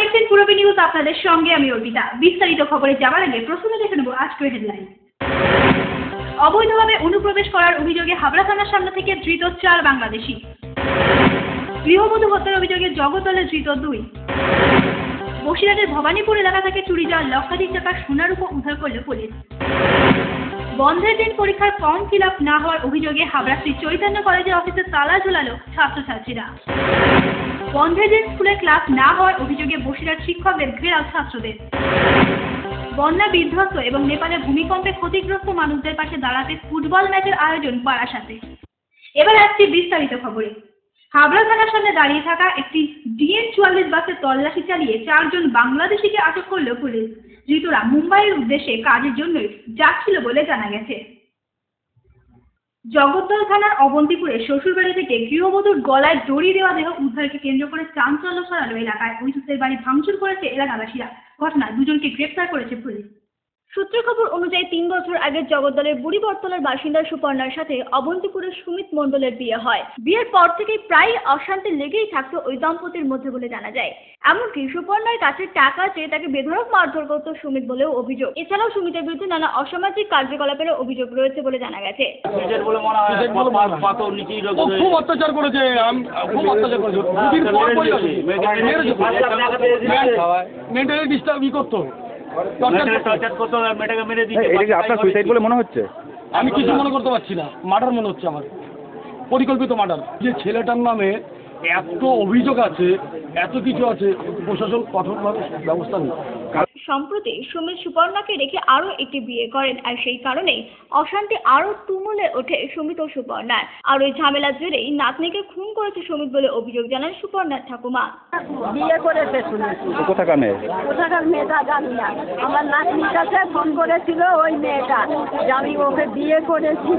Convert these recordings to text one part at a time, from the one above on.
দেখছেন পুরবী নিউজ, আপনাদের সঙ্গে আমি অর্পিতা। বিস্তারিত খবরে যাওয়ার আগে প্রথমে দেখে নেব আজকের হেডলাইন। অবৈধভাবে অনুপ্রবেশ করার অভিযোগে হাবড়া থানার সামনে থেকে ধৃত 4 বাংলাদেশি। গৃহবধূ হত্যার অভিযোগে জগতলে ধৃত 2। বসিরহাটের ভবানীপুর এলাকা থেকে চুরি যাওয়া লক্ষাধিক টাকা সোনা রূপা উদ্ধার করল পুলিশ। বন্ধের দিন পরীক্ষার ফর্ম ফিল আপ না হওয়ার অভিযোগে হাবড়া শ্রী চৈতন্য কলেজের অফিসে তালা ঝোলালো ছাত্রছাত্রীরা। বন্ধের দিন স্কুলে ক্লাস না হওয়ার অভিযোগে বসিরহাট শিক্ষকদের ঘেরাও ছাত্রদের। বন্যা বিধ্বস্ত এবং নেপালে ভূমিকম্পে ক্ষতিগ্রস্ত মানুষদের পাশে দাঁড়াতে ফুটবল ম্যাচের আয়োজন বারাসাতে। এবার আসছি বিস্তারিত খবরে। হাবড়া থানার সামনে দাঁড়িয়ে থাকা একটি DN-44 বাসে তল্লাশি চালিয়ে 4 জন বাংলাদেশিকে আটক করল পুলিশ। ধৃতরা মুম্বাইয়ের উদ্দেশ্যে কাজের জন্যই যাচ্ছিল বলে জানা গেছে। জগদ্দল থানার অবন্তিপুরে শ্বশুরবাড়ি থেকে গৃহবধূর গলায় দড়ি দেওয়া দেহ উদ্ধারকে কেন্দ্র করে চাঞ্চল্য ছড়ালো এলাকায়। অভিযুক্তের বাড়ি ভাঙচুর করেছে এলাকাবাসীরা। ঘটনায় 2 জনকে গ্রেফতার করেছে পুলিশ। সূত্র খবর অনুযায়ী 3 বছর আগে জগদ্দলের বুড়িবরতলার বাসিন্দা সুপর্ণার সাথে অবন্তিপুরের সুমিত মণ্ডলের বিয়ে হয়। বিয়ের পর থেকেই প্রায় অশান্তি লেগেই থাকতো ওই দম্পতির মধ্যে বলে জানা যায়। এমনকি সুপর্ণার কাছে টাকা চেয়ে তাকে বেধড়ক মারধর করত সুমিত বলেও অভিযোগ। এছাড়াও সুমিতের বিরুদ্ধে নানা অসামাজিক কার্যকলাপের অভিযোগ রয়েছে বলে জানা গেছে। খুব অত্যাচার করেছে, খুব অত্যাচার করেছে। মেন্টালি ডিস্টার্ব করতো। আপনার সুইসাইড বলে মনে হচ্ছে? আমি কিছু মনে করতে পারছি না, মার্ডার মনে হচ্ছে আমার, পরিকল্পিত মার্ডার। যে ছেলেটার নামে এত অভিযোগ আছে, এত কিছু আছে, প্রশাসন কঠোরভাবে ব্যবস্থা নেই। সম্প্রতি সুমিত সুপর্ণাকে রেখে আরো একটি বিয়ে করেন, আর সেই কারণেই অশান্তি আরো তুমুলে ওঠে সুমিত ও সুপর্ণার। আর ওই ঝামেলার জেরেই নাতনিকে খুন করেছে সুমিত বলে অভিযোগ জানান সুপর্ণার ঠাকুমা। বিয়ে করেছে শুনেছি। কোথাকার মেয়ে? কোথাকার মেয়েটা জানি না। আমার নাতনির কাছে ফোন করেছিল ওই মেয়েটা যে আমি ওকে বিয়ে করেছি,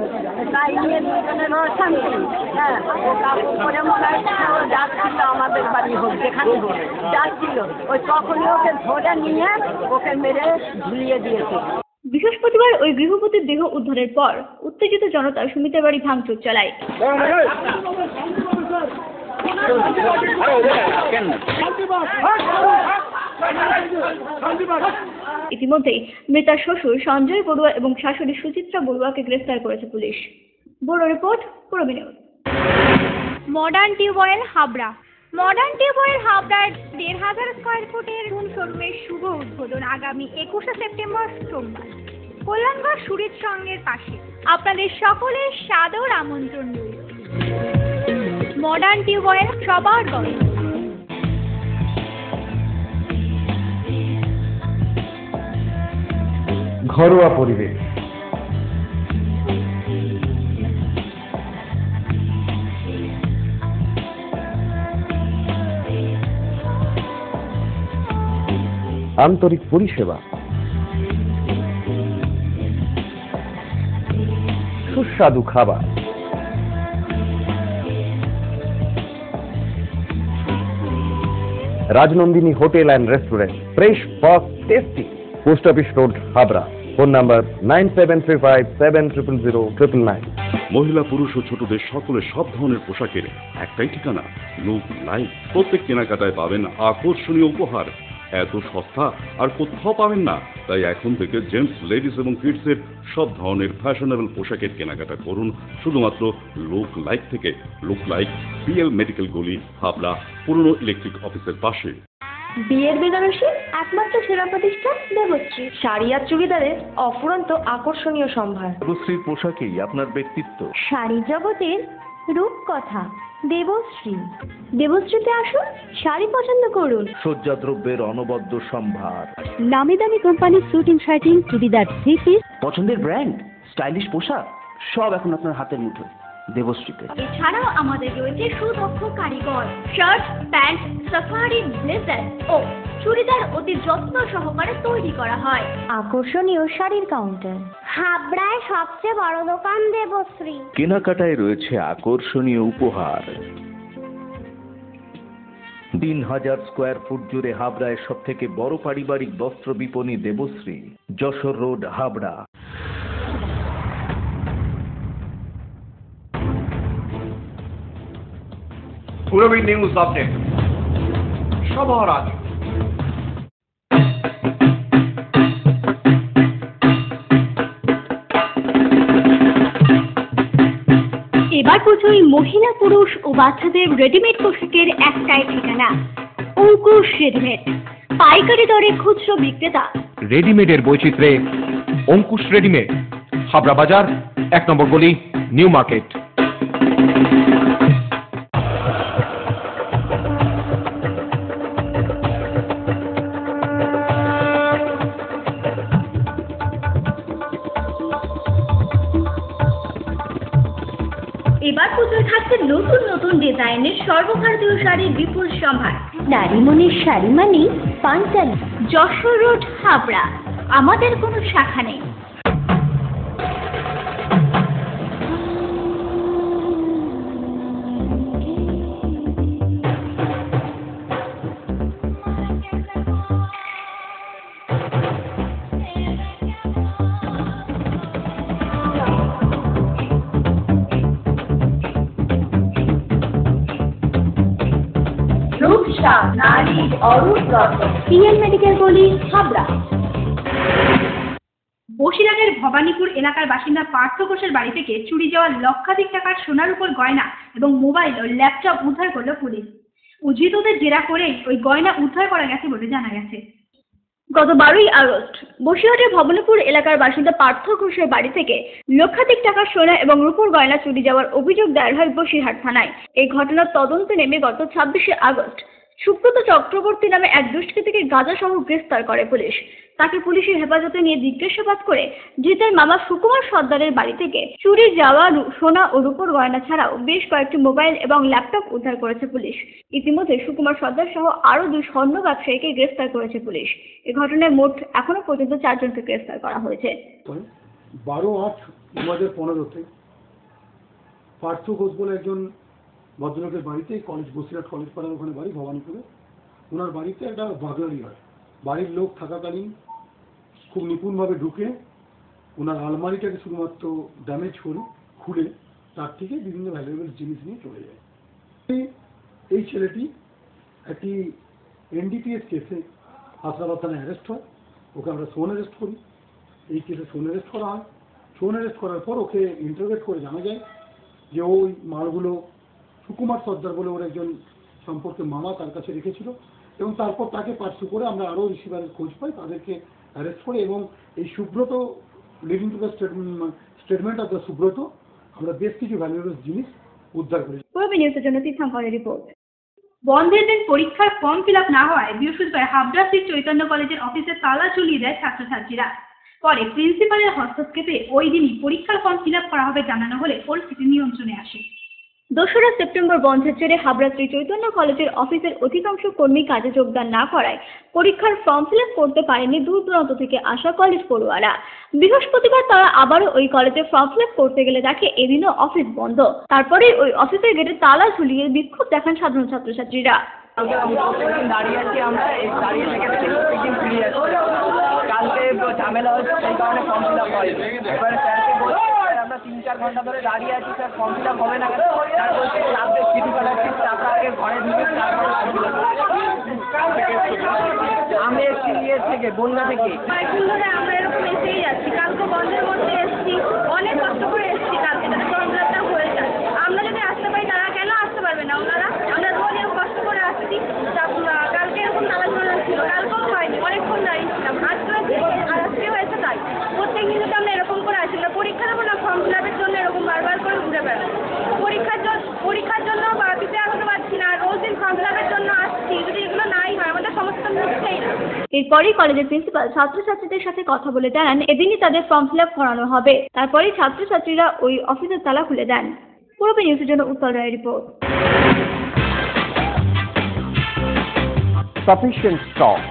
তাই নিয়ে দুজনের অশান্তি। হ্যাঁ, ও কাপড় করে মনে হয় ও যাচ্ছিল আমাদের বাড়ি হোক যেখানে হোক যাচ্ছিল, ওই তখনই ওকে ধরে নিয়ে ওকে মেরে ঝুলিয়ে দিয়েছে। বৃহস্পতিবার ওই গৃহবধূর দেহ উদ্ধারের পর উত্তেজিত জনতা সুমিতের বাড়ি ভাঙচুর চালায়। ইতিমধ্যেই মৃতার শ্বশুর সঞ্জয় বড়ুয়া এবং শাশুড়ি সুচিত্রা বড়ুয়াকে গ্রেফতার করেছে police. Bureau report, Purabi news. Modern tube well Habra. Modern tube well হাবড়ার ১,৫০০ স্কয়ার ফুটের নতুন শোরুমের শুভ উদ্বোধন আগামী ২১শে সেপ্টেম্বর সোমবার কল্যাণগড় সুরিত সংঘের পাশে। আপনাদের সকলের সাদর আমন্ত্রণ রইল। মডার্ন টিউবওয়েল, সবার গল্প। ঘরোয়া পরিবেশ, আন্তরিক পরিষেবা, সুস্বাদু খাবার, Rajnandini hotel and restaurant, fresh, fast, tasty. Post office road, Habra. Phone number 9735700999। মহিলা, পুরুষ ও ছোটদের সকলের সব ধরনের পোশাকের একটাই ঠিকানা, লুক লাইফ। প্রত্যেক কেনাকাটায় পাবেন আকর্ষণীয় উপহার। এত সস্তা আর কোথাও পাবেন না। তাই এখন থেকে জেন্টস, লেডিস এবং কিডসের সব ধরনের ফ্যাশনেবল পোশাকের কেনাকাটা করুন শুধুমাত্র লুক লাইফ থেকে। লুক লাইফ, PL মেডিকেল গলি, হাবড়া, পুরনো ইলেকট্রিক অফিসের পাশে। বিয়ের বেনারসি একমাত্র সেরা প্রতিষ্ঠান দেবশ্রী। শাড়ি আর চুড়িদারের অফুরন্ত আকর্ষণীয় সম্ভার। দেবশ্রীর পোশাকেই আপনার ব্যক্তিত্ব। শাড়ি জগতের রূপকথা দেবশ্রী। দেবশ্রীতে আসুন, শাড়ি পছন্দ করুন। সজ্জাদ্রব্যের অনবদ্য সম্ভার। নামি দামি কোম্পানির শুটিং শার্টিং, চুড়িদার, থ্রি পিস, পছন্দের ব্র্যান্ড, স্টাইলিশ পোশাক সব এখন আপনার হাতের মুঠোয় দেবশ্রীতে। এছাড়াও আমাদের রয়েছে সুদক্ষ কারিগর। শার্ট, প্যান্ট, সাফারি, ব্লেজার ও চুড়িদার অতি যত্ন সহকারে তৈরি করা হয়। আকর্ষণীয় শাড়ির কাউন্টার। হাবড়ায় সবচেয়ে বড় দোকান দেবশ্রী। কেনাকাটায় রয়েছে আকর্ষণীয় উপহার। ৩,০০০ স্কয়ার ফুট জুড়ে হাবড়ায় সব থেকে বড় পারিবারিক বস্ত্র বিপণী Debashree, Jessore road, Habra. Purabi news update সবার আগে মানানসই মহিলা, পুরুষ ও বাচ্চাদের রেডিমেড পোশাকের একটাই ঠিকানা, অঙ্কুশ রেডিমেড। পাইকারি দরে খুচরো বিক্রেতা। রেডিমেডের বৈচিত্র্যে অঙ্কুশ রেডিমেড, হাবড়া বাজার, 1 নম্বর গলি, নিউ মার্কেট। এবার পুজোয় থাকছে নতুন নতুন ডিজাইনের সর্বভারতীয় শাড়ির বিপুল সম্ভার। নারী মনের শাড়ি মানে পাঞ্জাবি। যশোর রোড, হাবড়া। আমাদের কোনো শাখা নেই। পিএন মেডিকেল গলি, হাবড়া। বসিরহাটের ভবানীপুর এলাকার বাসিন্দা পার্থ ঘোষের বাড়ি থেকে চুরি যাওয়া লক্ষাধিক টাকার সোনার উপর গয়না এবং মোবাইল ও ল্যাপটপ উদ্ধার করল পুলিশ। উদ্ধৃতদের জেরা করেই ওই গয়না উদ্ধার করা গেছে বলে জানা গেছে। গত 12ই আগস্ট বসিরহাটের ভবানীপুর এলাকার বাসিন্দা পার্থ ঘোষের বাড়ি থেকে লক্ষাধিক টাকার সোনা এবং রূপোর গয়না চুরি যাওয়ার অভিযোগ দায়ের হয় বসিরহাট থানায়। এই ঘটনার তদন্তে নেমে গত 26শে আগস্ট সুব্রত চক্রবর্তী নামে এক দুষ্কৃতীকে গাঁজা সহ গ্রেফতার করে পুলিশ। তাকে পুলিশের হেফাজতে নিয়ে জিজ্ঞাসাবাদ করে ধৃতের মামা সুকুমার সর্দারের বাড়ি থেকে চুরি যাওয়া সোনা ও রূপোর গয়না ছাড়াও বেশ কয়েকটি মোবাইল এবং ল্যাপটপ উদ্ধার করেছে পুলিশ। ইতিমধ্যে সুকুমার সর্দার সহ আরও 2 স্বর্ণ ব্যবসায়ীকে গ্রেফতার করেছে পুলিশ। এ ঘটনায় মোট এখনো পর্যন্ত 4 জনকে গ্রেফতার করা হয়েছে। 12/8/2015-তে পার্থ ঘোষ বলে একজন ভদ্রলোকের বাড়িতে, বসিরহাট কলেজ পাড়ার ওখানে বাড়ি, ভবানীপুরে। ওনার বাড়িতে একটা বাগলারি হয়। বাড়ির লোক থাকাকালীন খুব নিপুণভাবে ঢুকে ওনার আলমারিটাকে শুধুমাত্র ড্যামেজ করে খুলে তার থেকে বিভিন্ন ভ্যালুয়েবল জিনিস নিয়ে চলে যায়। এই ছেলেটি একটি এনডিপিএস কেসে হাসনাবাদ থানায় অ্যারেস্ট হয়। ওকে আমরা সোন অ্যারেস্ট করি। এই কেসে সোন অ্যারেস্ট করা হয়। সোন অ্যারেস্ট করার পর ওকে ইন্টারোগেট করে জানা যায় যে ওই মালগুলো সুকুমার সর্দার বলে ওর একজন সম্পর্কে মামা তার কাছে রেখেছিল, এবং তারপর তাকে পার্সু করে আমরা আরও রিসিভারের খোঁজ পাই, তাদেরকে অ্যারেস্ট করে, এবং এই Subrata leading to the statement of the Subrata আমরা বেশ কিছু ভ্যালুয়েবল জিনিস উদ্ধার করেছি। পূর্ব নিউজের জন্য তীর্থঙ্করের রিপোর্ট। বন্ধের দিন পরীক্ষার ফর্ম ফিল আপ না হওয়ায় বৃহস্পতিবার হাবড়া শ্রী চৈতন্য কলেজের অফিসে তালা ঝুলিয়ে দেয় ছাত্রছাত্রীরা। পরে প্রিন্সিপালের হস্তক্ষেপে ওই দিনই পরীক্ষার ফর্ম ফিল আপ করা হবে জানানো হলে পরিস্থিতি নিয়ন্ত্রণে আসে। 2রা সেপ্টেম্বর বন্ধের জেরে হাবড়া শ্রী চৈতন্য কলেজের অফিসের অধিকাংশ কর্মী কাজে যোগদান না করায় পরীক্ষার ফর্ম ফিল আপ করতে পারেনি দূর দূরান্ত থেকে আসা কলেজ পড়ুয়ারা। বৃহস্পতিবার তারা আবারও ওই কলেজে ফর্ম ফিল আপ করতে গেলে দেখে এদিনও অফিস বন্ধ। তারপরেই ওই অফিসের গেটে তালা ঝুলিয়ে বিক্ষোভ দেখান সাধারণ ছাত্রছাত্রীরা। দাঁড়িয়ে আছি আমরা, এই দাঁড়িয়ে থেকে প্রত্যেকদিন ফিরে যাচ্ছি। কালকে ঝামেলা হচ্ছে, সেই কারণে ফর্ম ফিল আপ হয়নি। এবারে স্যারকে বলছি আমরা 3-4 ঘন্টা ধরে দাঁড়িয়ে আছি, স্যার ফর্ম ফিল আপ হবে না কেন? স্যার বলছে রাত্রে চিঠি পাঠাচ্ছি, টাকা আগে ঘরে ঢুকে তারপরে ফর্ম ফিল আপ। আমি এসছি ইয়ে থেকে, বন্যা থেকে। কয়েকদিন ধরে আমরা এরকম এসেই যাচ্ছি। কালকে বন্ধের মধ্যে এসছি, অনেক কষ্ট করে এসছি। কালকে ফর্ম ফিল আপটা হয়ে যায়। আমরা যদি আসতে পারি তারা কেন আসতে পারবে না? ওনারা আমরা রোজ এরকম কষ্ট করে আসছি। কালকে এরকম তালা ঝোলানো ছিল, কালকেও হয়নি, অনেকক্ষণ দাঁড়িয়েছিলাম। আজকেও হয়েছে তাই। প্রত্যেক দিন যদি আমরা এরকম করে আসি, আমরা পরীক্ষা দেবো না, ফর্ম ফিল আপের জন্য এরকম বারবার করে ঘুরে বেড়াবো। পরীক্ষার জন্য প্রিপেয়ার হতে পারছি না, রোজ দিন ফর্ম ফিল আপের জন্য আসছি। যদি এগুলো নাই হয় আমাদের সমস্যা মিটছেই না। এরপরই কলেজের প্রিন্সিপাল ছাত্রছাত্রীদের সাথে কথা বলে জানান এদিনই তাদের ফর্ম ফিল আপ করানো হবে। তারপরেই ছাত্রছাত্রীরা ওই অফিসের তালা খুলে দেন। পূর্ব নিউজের জন্য উত্তল রায়ের report. Sufficient stock.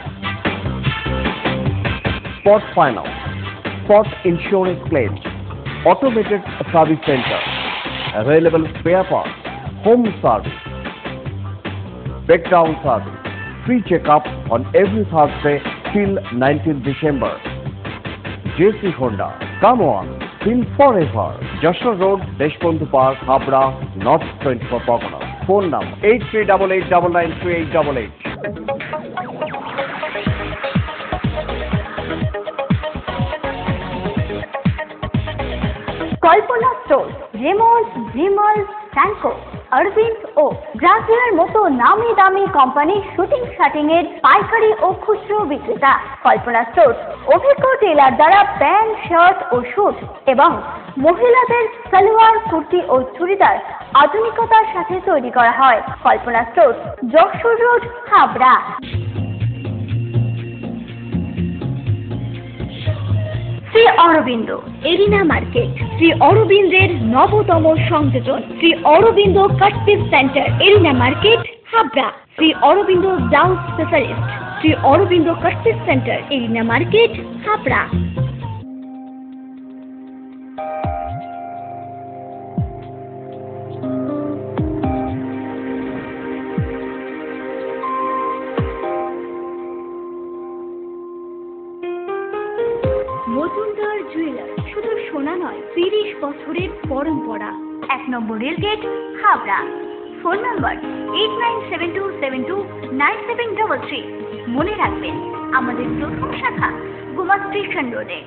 Spot finance, spot insurance claims, automated service center, available spare parts, home service, breakdown service, free checkup on every Thursday till 19th December. JC Honda, come on, feel forever. Joshua Road, Deshbandhu Park, Habra, North 24 Pargana. Phone number 8388993888. Kalpana store, Raymonds, ভিমলস, স্যানকো, Aurobindo ও ব্রাজিলের মতো নামি দামি কোম্পানির shooting shirting এর পাইকারি ও খুচরো বিক্রেতা। কল্পনা store অভিজ্ঞ টেলার দ্বারা প্যান্ট, শার্ট ও স্যুট এবং মহিলাদের সালোয়ার, কুর্তি ও চুড়িদার আধুনিকতার সাথে তৈরি করা হয়। Kalpana store, Jessore road, Habra. Shri Aurobindo arena market, Shri অরবিন্দের নবতম সংযোজন, Shri Aurobindo cut piece centre, arena market, Habra. Shri Aurobindo blouse specialist, Shri Aurobindo cut piece centre, arena market, Habra. Majumdar jeweller, শুধু সোনা নয়, 30 বছরের পরম্পরা। 1 নম্বর রেলগেট, হাবড়া। Phone number 8972729733। মনে রাখবেন, আমাদের প্রথম শাখা গোমা স্টেশন রোডে।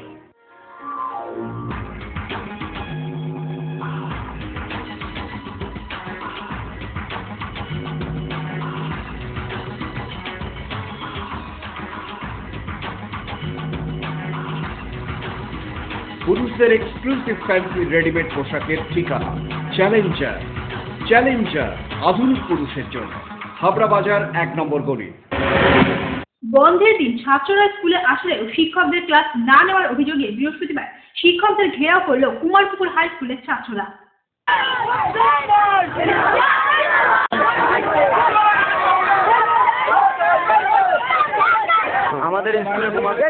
পুরুষদের এক্সক্লুসিভ ফ্যান্সি রেডিমেড পোশাকের ঠিকানা চ্যালেঞ্জার। চ্যালেঞ্জার আধুনিক পুরুষের জন্য, হাবড়া বাজার 1 নম্বর গলি। বন্ধের দিন ছাত্ররা স্কুলে আসলেও শিক্ষকদের ক্লাস না নেওয়ার অভিযোগে বৃহস্পতিবার শিক্ষকদের ঘেরাও করল কুমারপুকুর হাই স্কুলের ছাত্ররা। আমাদের স্কুলে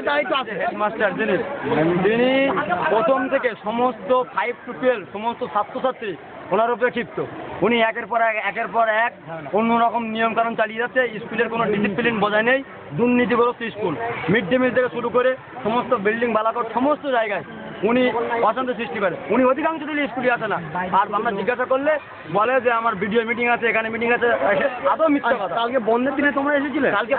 দায়িত্ব আছে হেডমাস্টার যিনি প্রথম থেকে সমস্ত 5 to 12 সমস্ত ছাত্রছাত্রী ওনার উপরে ক্ষিপ্ত। উনি একের পর এক অন্যরকম নিয়মকানুন চালিয়ে যাচ্ছে। স্কুলের কোনো ডিসিপ্লিন বজায় নেই, দুর্নীতিগ্রস্ত স্কুল। মিড ডে মিল থেকে শুরু করে সমস্ত বিল্ডিং বালাকট সমস্ত জায়গায় উনি অশান্তি সৃষ্টি করে। উনি অধিকাংশ দিলে স্কুলে আসে না। আর আমরা জিজ্ঞাসা করলে বলে যে আমার ভিডিও মিটিং আছে, এখানে মিটিং আছে। আদৌ মিথ্যা কথা। কালকে বন্ধের দিনে তোমরা এসেছিলে? কালকে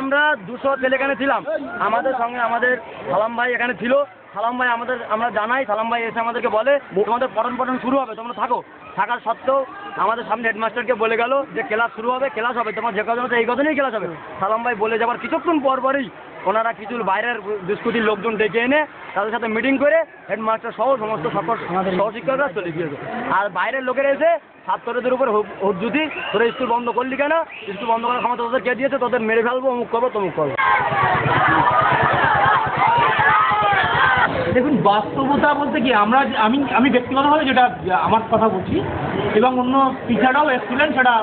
আমরা 200 ছেলে এখানে ছিলাম। আমাদের সঙ্গে আমাদের সালাম ভাই এখানে ছিল। সালাম ভাই আমরা জানাই, সালাম ভাই এসে আমাদেরকে বলে তোমাদের পঠন শুরু হবে, তোমরা থাকো। থাকার সত্ত্বেও আমাদের সামনে হেডমাস্টারকে বলে গেল যে ক্লাস শুরু হবে, ক্লাস হবে, তোমার যে কজন এই কজনেই ক্লাস হবে। সালাম ভাই বলে যাবার কিছুক্ষণ পরই ওনারা কিছু বাইরের দুষ্কৃতির লোকজন ডেকে এনে তাদের সাথে মিটিং করে হেডমাস্টার সহ সমস্ত সহশিক্ষকরা চলে গিয়েছে। আর বাইরের লোকেরা এসে ছাত্রদের উপর হুজ্জুতি, তোরা স্কুল বন্ধ করলি কেন, স্কুল বন্ধ করার ক্ষমতা তোদের কে দিয়েছে, তোদের মেরে ফেলবো, অমুক করবো তমুক করবো। দেখুন, বাস্তবতা বলতে কি আমি ব্যক্তিগতভাবে যেটা আমার কথা বলছি এবং অন্য টিচাররাও এসেছিলেন, সেটা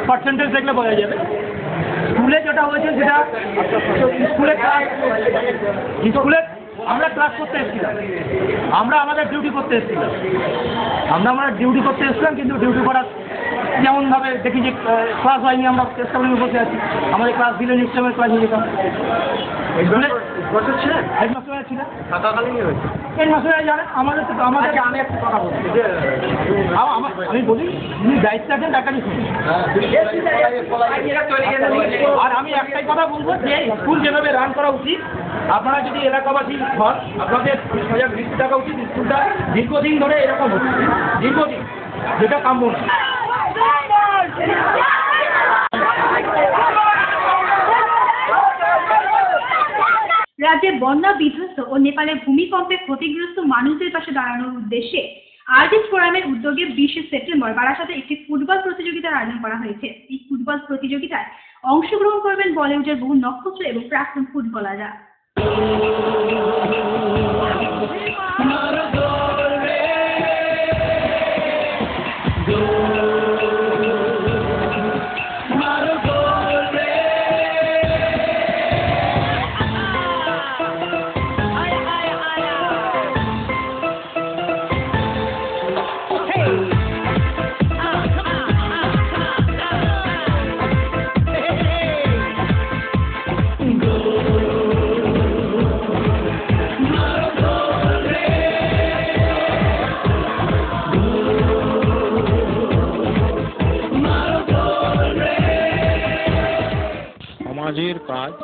পার্সেন্টেজ দেখলে বোঝা যাবে। স্কুলে যেটা হয়েছে সেটা স্কুলে আমরা ক্লাস করতে এসেছিলাম, আমরা আমাদের ডিউটি করতে এসেছিলাম, কিন্তু ডিউটি করার যেমনভাবে দেখি যে ক্লাস হয়নি, আমরা চেষ্টা করে বসে আছি। আমাদের ক্লাস দিলে নিশ্চয় ক্লাস হয়ে যেতাম। হেডমাস্টার ছিলেন, হেডমাস্টার জানে আমাদের। আমি একটা কথা বলছি, আমি বলি যিনি দায়িত্বে আছেন তার কাছে শুনুন। আর আমি একটাই কথা বলবো যে স্কুল যেভাবে রান করা উচিত, আপনারা যদি এলাকাবাসী হন, আপনাদের সজাগ দৃষ্টি থাকা উচিত। স্কুলটা দীর্ঘদিন ধরে এরকম হচ্ছে, দীর্ঘদিন, যেটা কাম্য না। রাজ্যে বন্যা বিধ্বস্ত ও নেপালে ভূমিকম্পে ক্ষতিগ্রস্ত মানুষদের পাশে দাঁড়ানোর উদ্দেশ্যে আর্টিস্ট ফোরামের উদ্যোগে 20 সেপ্টেম্বর বারাসাতে একটি ফুটবল প্রতিযোগিতার আয়োজন করা হয়েছে। এই ফুটবল প্রতিযোগিতায় অংশগ্রহণ করবেন বলিউডের বহু নক্ষত্র এবং প্রাক্তন ফুটবলাররা। সমাজের কাজ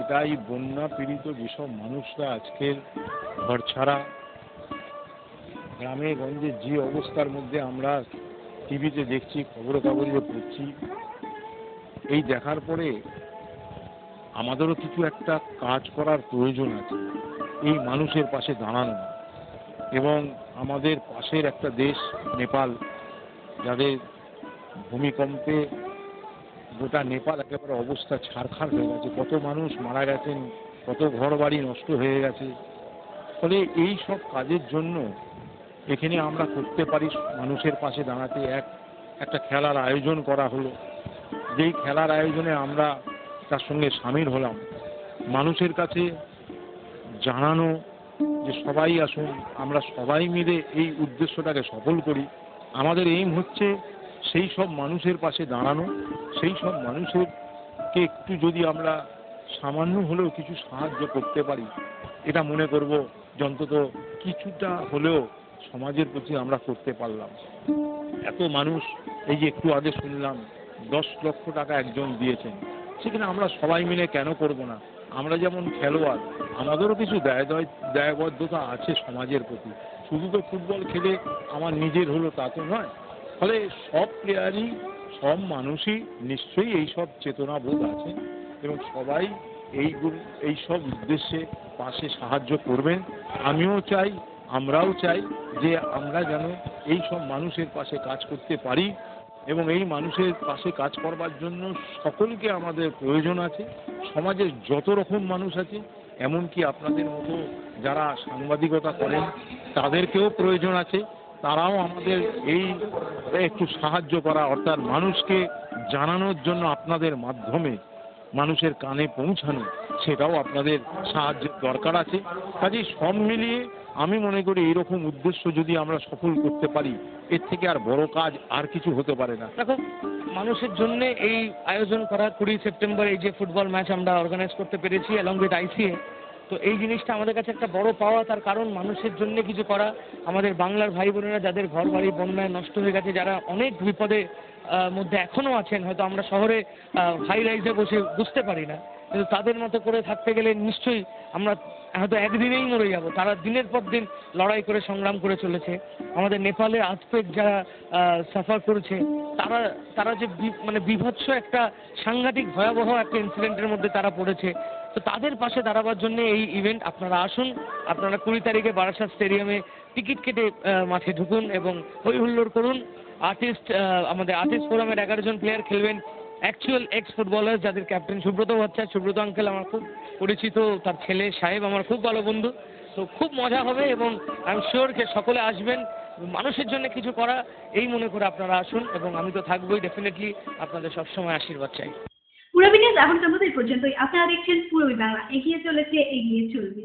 এটা। এই বন্যা পীড়িত যেসব মানুষরা আজকের ঘর ছাড়া, গ্রামে গঞ্জে যে অবস্থার মধ্যে আমরা টিভিতে দেখছি, খবরের কাগজে পড়ছি, এই দেখার পরে আমাদেরও কিছু একটা কাজ করার প্রয়োজন আছে, এই মানুষের পাশে দাঁড়ানো। এবং আমাদের পাশের একটা দেশ নেপাল, যাদের ভূমিকম্পে গোটা নেপাল একেবারে অবস্থা ছারখার হয়ে গেছে, কত মানুষ মারা গেছেন, কত ঘর বাড়ি নষ্ট হয়ে গেছে। ফলে এই সব কাজের জন্য এখানে আমরা করতে পারি মানুষের পাশে দাঁড়াতে। একটা খেলার আয়োজন করা হলো, যেই খেলার আয়োজনে আমরা তার সঙ্গে সামিল হলাম, মানুষের কাছে জানানো যে সবাই আসুন, আমরা সবাই মিলে এই উদ্দেশ্যটাকে সফল করি। আমাদের এইম হচ্ছে সেই সব মানুষের পাশে দাঁড়ানো, সেই সব মানুষেরকে একটু যদি আমরা সামান্য হলেও কিছু সাহায্য করতে পারি, এটা মনে করব যে অন্তত কিছুটা হলেও সমাজের প্রতি আমরা করতে পারলাম। এত মানুষ, এই যে একটু আগে শুনলাম 10 লক্ষ টাকা একজন দিয়েছেন, সেখানে আমরা সবাই মিলে কেন করব না? আমরা যেমন খেলোয়াড়, আমাদেরও কিছু দায়বদ্ধতা আছে সমাজের প্রতি। শুধু তো ফুটবল খেলে আমার নিজের হলো তা তো নয়। ফলে সব প্লেয়ারই, সব মানুষই নিশ্চয়ই এই সব চেতনাবোধ আছে এবং সবাই এই সব উদ্দেশ্যে পাশে সাহায্য করবেন। আমিও চাই, আমরাও চাই যে আমরা যেন এই সব মানুষের পাশে কাজ করতে পারি এবং এই মানুষের পাশে কাজ করবার জন্য সকলকে আমাদের প্রয়োজন আছে। সমাজের যত রকম মানুষ আছে, এমনকি আপনাদের মতো যারা সাংবাদিকতা করেন তাদেরকেও প্রয়োজন আছে। তারাও আমাদের এই একটু সাহায্য করা, অর্থাৎ মানুষকে জানানোর জন্য আপনাদের মাধ্যমে মানুষের কানে পৌঁছানো, সেটাও আপনাদের সাহায্যের দরকার আছে। কাজেই সব মিলিয়ে আমি মনে করি এইরকম উদ্দেশ্য যদি আমরা সফল করতে পারি, এর থেকে আর বড় কাজ আর কিছু হতে পারে না। দেখো, মানুষের জন্য এই আয়োজন করা 20 সেপ্টেম্বর এই যে ফুটবল ম্যাচ আমরা অর্গানাইজ করতে পেরেছি অ্যালং উইথ আইসিএ, তো এই জিনিসটা আমাদের কাছে একটা বড় পাওয়া। তার কারণ মানুষের জন্য কিছু করা। আমাদের বাংলার ভাই বোনেরা যাদের ঘর বাড়ি বন্যায় নষ্ট হয়ে গেছে, যারা অনেক বিপদে মধ্যে এখনও আছেন, হয়তো আমরা শহরে হাই রাইজে বসে বুঝতে পারি না, কিন্তু তাদের মতো করে থাকতে গেলে নিশ্চয়ই আমরা হয়তো একদিনেই মরে যাব। তারা দিনের পর দিন লড়াই করে সংগ্রাম করে চলেছে। আমাদের নেপালে আর্থকোয়েক যারা সাফার করেছে, তারা যে মানে বিভৎস একটা সাংঘাতিক ভয়াবহ একটা ইনসিডেন্টের মধ্যে তারা পড়েছে, তো তাদের পাশে দাঁড়াবার জন্য এই ইভেন্ট। আপনারা আসুন, আপনারা 20 তারিখে বারাসাত স্টেডিয়ামে টিকিট কেটে মাঠে ঢুকুন এবং হই হুল্লোড় করুন। আমাদের আর্টিস্ট ফোরামের 11 জন প্লেয়ার খেলবেন, অ্যাকচুয়াল এক্স ফুটবলার, যাদের ক্যাপ্টেন সুব্রত ভট্টাচার্য। সুব্রত আঙ্কেল আমার খুব পরিচিত, তার ছেলে সাহেব আমার খুব ভালো বন্ধু। তো খুব মজা হবে এবং আমি শিওর যে সকলে আসবেন। মানুষের জন্য কিছু করা, এই মনে করে আপনারা আসুন এবং আমি তো থাকবোই, ডেফিনেটলি আপনাদের সবসময় আশীর্বাদ চাই। পুরবী নিউজ এখন এই পর্যন্তই। আপনারা দেখছেন পুরবী বাংলা, এগিয়ে চলেছে, এগিয়ে চলবে।